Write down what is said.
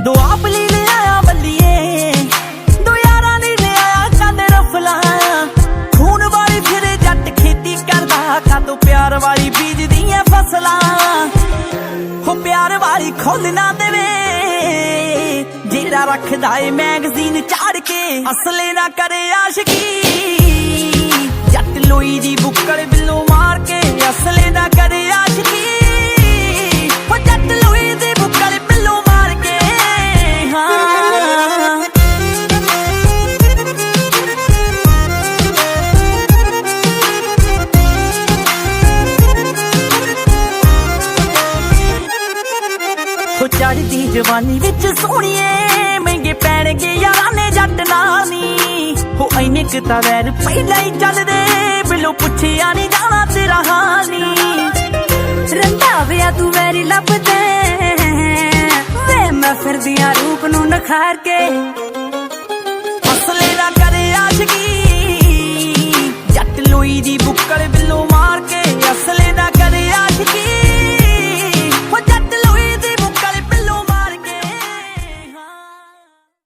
दो आप ले आया बल्लिए, दो यारा ने ले आया कंद रफला। खून वाली फिरे जट खेती करदा, कादो प्यार वाली बीज दियां फसलां। हो प्यार वाली खोल ना देवे, जेड़ा रखदा ए मैगजीन चाड़ के। असले ना करे आशिकी, जट लोई दी बुक्कड़ बिल्लो मार के। असले ना करे आशिकी, हो जट लोई दी बुक्कड़ बिल्लो मार के। हो चढ़दी जवानी विच सोहणीए, महंगे पैणगे यारां ने जट नाल नी। हो इन्ने क तां वैर पहिलां ही चलदे, बिल्लो पुछिया नहीं जाना तेरा हाल नी। रंधाविया तू वैरी लभदे वे, मैं फिरदियां रूप नूं नखार के। असले ना करे आशिकी, जट लोई दी बुक्कड़ बिल्लो मार के। असले ना